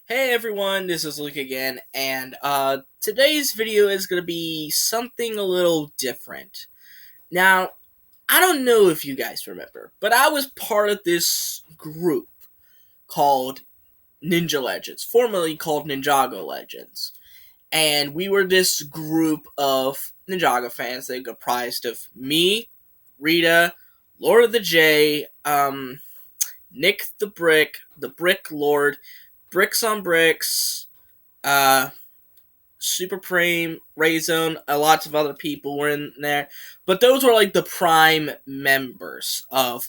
Hey everyone, this is Luke again, and today's video is going to be something a little different. Now, I don't know if you guys remember, but I was part of this group called Ninja Legends, formerly called Ninjago Legends. And we were this group of Ninjago fans that comprised of me, Rita, Lord of the J, Nick the Brick Lord, Bricks on Bricks, uh, Super Prime, Rayzone, lots of other people were in there. But those were like the prime members of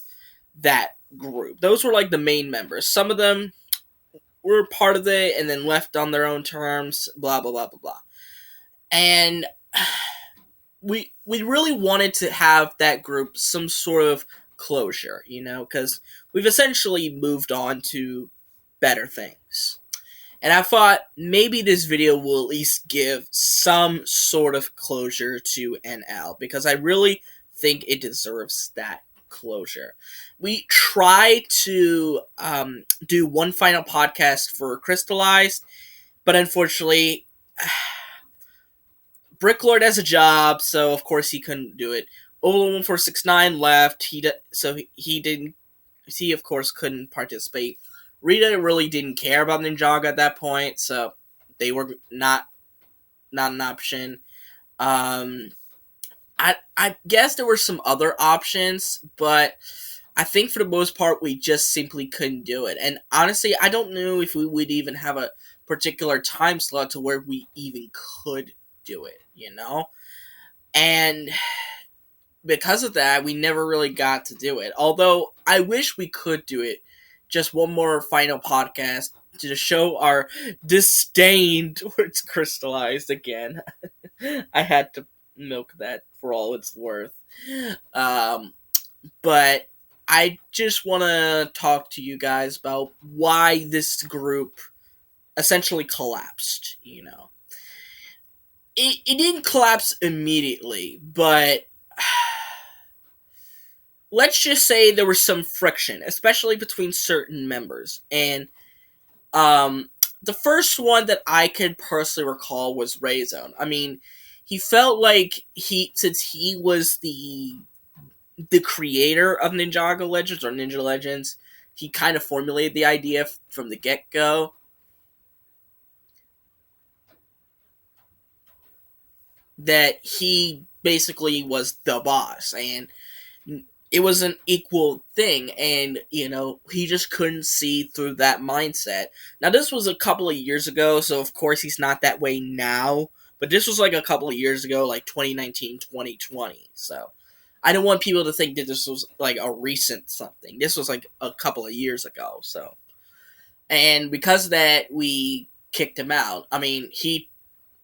that group. Those were like the main members. Some of them were part of it and then left on their own terms, blah, blah, blah, blah, blah. And we really wanted to have that group some sort of closure, because we've essentially moved on to better things. And I thought maybe this video will at least give some sort of closure to NL because I really think it deserves that closure. We tried to do one final podcast for Crystallized, but unfortunately, Bricklord has a job, so of course he couldn't do it. Ola1469 left. He didn't. He of course couldn't participate. Rita really didn't care about Ninjago at that point, so they were not an option. I guess there were some other options, but I think for the most part we just simply couldn't do it. And honestly, I don't know if we would even have a particular time slot to where we even could do it. And because of that, we never really got to do it. Although I wish we could do it. Just one more final podcast to show our disdain towards Crystallized again. I had to milk that for all it's worth. But I just want to talk to you guys about why this group essentially collapsed, It didn't collapse immediately, but let's just say there was some friction, especially between certain members. And the first one that I could personally recall was Rayzone. I mean, he felt like since he was the creator of Ninjago Legends or Ninja Legends, he kind of formulated the idea from the get-go. That he basically was the boss, and it was an equal thing, and he just couldn't see through that mindset. Now this was a couple of years ago, so of course he's not that way now, but this was like a couple of years ago, like 2019, 2020. So I don't want people to think that this was like a recent something. This was like a couple of years ago. So, and because of that, we kicked him out. I mean,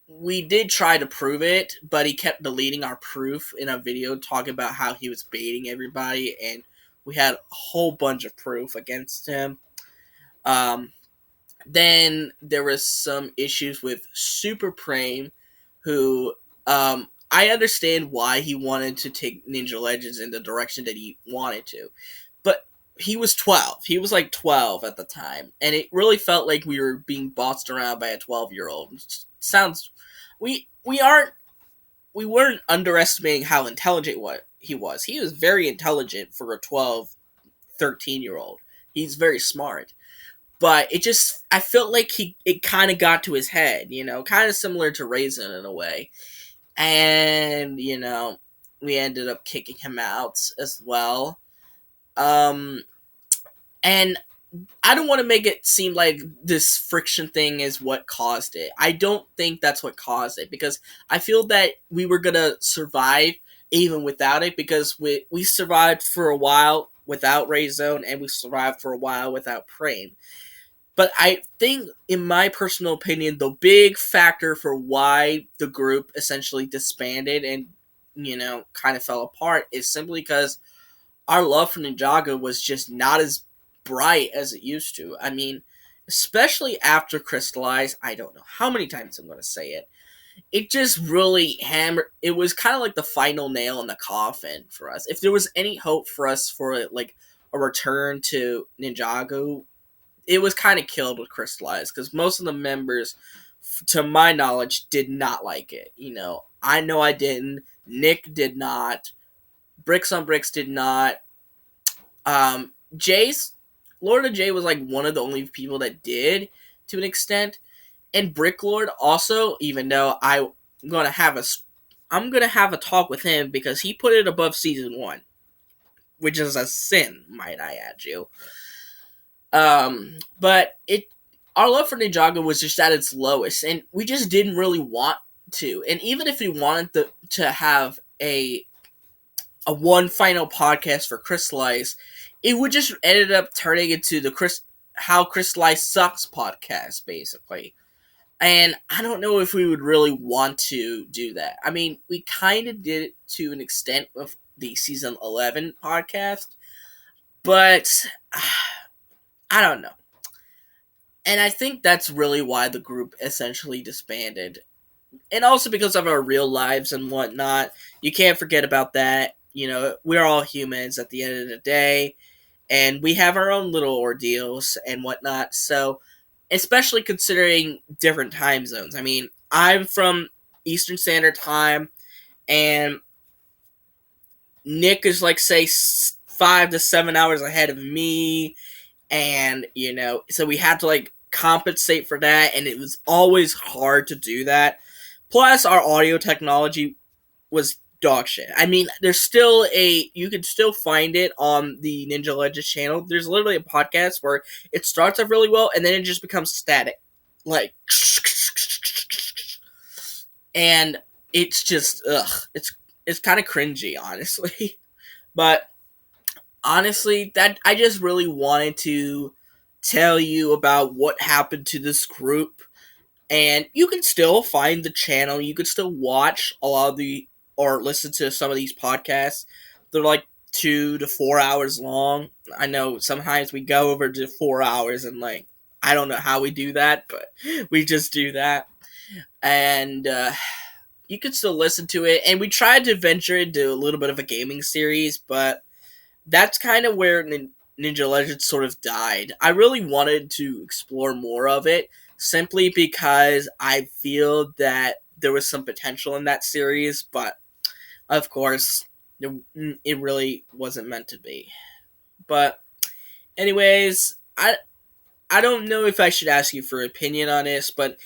we did try to prove it, but he kept deleting our proof in a video talking about how he was baiting everybody, and we had a whole bunch of proof against him. Then there was some issues with Super Prime, who I understand why he wanted to take Ninja Legends in the direction that he wanted to, but he was 12. He was like 12 at the time, and it really felt like we were being bossed around by a 12-year-old. Sounds we weren't underestimating how intelligent he was. He was very intelligent for a 12, 13-year-old. He's very smart. But I felt like it kind of got to his head, kind of similar to Raisin in a way. And, we ended up kicking him out as well. And I don't want to make it seem like this friction thing is what caused it. I don't think that's what caused it, because I feel that we were going to survive even without it, because we survived for a while without Rayzone, and we survived for a while without Prame. But I think, in my personal opinion, the big factor for why the group essentially disbanded and, kind of fell apart is simply because our love for Ninjago was just not as bright as it used to. I mean, especially after Crystallize, I don't know how many times I'm going to say it. It just really hammered. It was kind of like the final nail in the coffin for us. If there was any hope for us for like a return to Ninjago, it was kind of killed with Crystallized because most of the members, to my knowledge, did not like it. I know I didn't. Nick did not. Bricks on Bricks did not. Jay's Lord of J was like one of the only people that did to an extent, and Bricklord also. Even though I'm gonna have a talk with him because he put it above season 1, which is a sin, might I add you. But our love for Ninjago was just at its lowest, and we just didn't really want to. And even if we wanted to have a one final podcast for Crystallize, it would just ended up turning into the How Crystallize Sucks podcast, basically. And I don't know if we would really want to do that. I mean, we kind of did it to an extent with the season 11 podcast, but I don't know. And I think that's really why the group essentially disbanded. And also because of our real lives and whatnot. You can't forget about that. We're all humans at the end of the day. And we have our own little ordeals and whatnot. So, especially considering different time zones. I mean, I'm from Eastern Standard Time. And Nick is like, say, 5 to 7 hours ahead of me. And, so we had to, like, compensate for that. And it was always hard to do that. Plus, our audio technology was dog shit. I mean, there's still you can still find it on the Ninja Legends channel. There's literally a podcast where it starts off really well and then it just becomes static. Like, and it's just, it's kind of cringy, honestly. But, honestly, that I just really wanted to tell you about what happened to this group. And you can still find the channel. You can still watch a lot of or listen to some of these podcasts. They're like 2 to 4 hours long. I know sometimes we go over to 4 hours and like, I don't know how we do that, but we just do that. And you can still listen to it. And we tried to venture into a little bit of a gaming series, but that's kind of where Ninja Legends sort of died. I really wanted to explore more of it, simply because I feel that there was some potential in that series, but of course, it really wasn't meant to be. But anyways, I don't know if I should ask you for opinion on this, but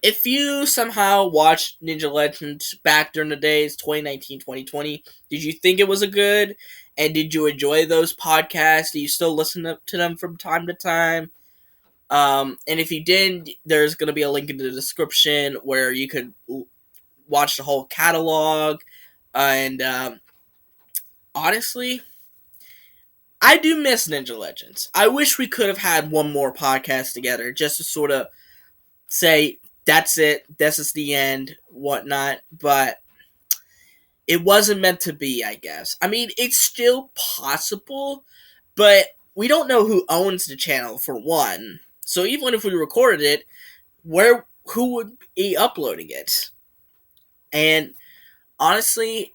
if you somehow watched Ninja Legends back during the days 2019, 2020, did you think it was a good? And did you enjoy those podcasts? Do you still listen to them from time to time? And if you didn't, there's going to be a link in the description where you could watch the whole catalog. And honestly, I do miss Ninja Legends. I wish we could have had one more podcast together just to sort of say, that's it, this is the end, whatnot. But it wasn't meant to be, I guess. I mean, it's still possible, but we don't know who owns the channel, for one. So even if we recorded it, who would be uploading it? And honestly,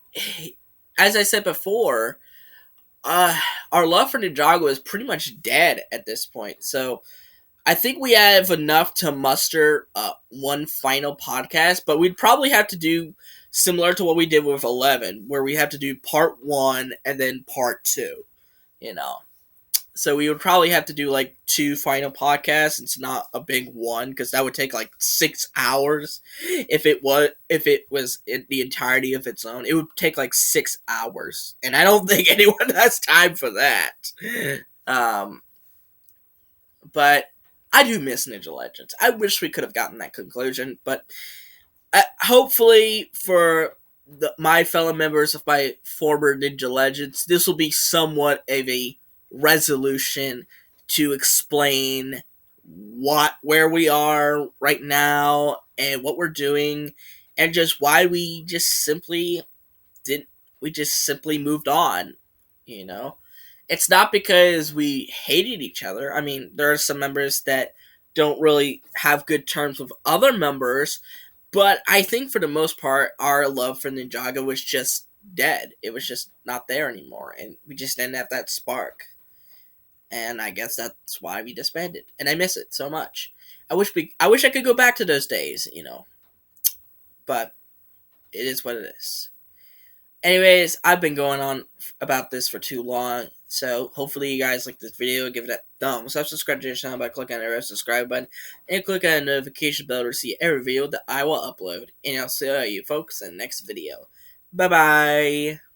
as I said before, our love for Ninjago is pretty much dead at this point. So I think we have enough to muster one final podcast, but we'd probably have to do similar to what we did with 11, where we have to do part 1 and then part 2, So we would probably have to do like 2 final podcasts. It's not a big one because that would take like 6 hours. If it was in the entirety of its own, it would take like 6 hours, and I don't think anyone has time for that. But I do miss Ninja Legends. I wish we could have gotten that conclusion, but hopefully for my fellow members of my former Ninja Legends, this will be somewhat of a resolution to explain where we are right now and what we're doing, and just why we just simply moved on. It's not because we hated each other. I mean, there are some members that don't really have good terms with other members, but I think for the most part, our love for Ninjago was just dead. It was just not there anymore, and we just didn't have that spark. and I guess that's why we disbanded. And I miss it so much. I wish I could go back to those days, but it is what it is. Anyways, I've been going on about this for too long, so hopefully you guys like this video. Give it a thumbs up, subscribe to the channel by clicking on the red subscribe button, and click on the notification bell to receive every video that I will upload. And I'll see you folks in the next video. Bye bye.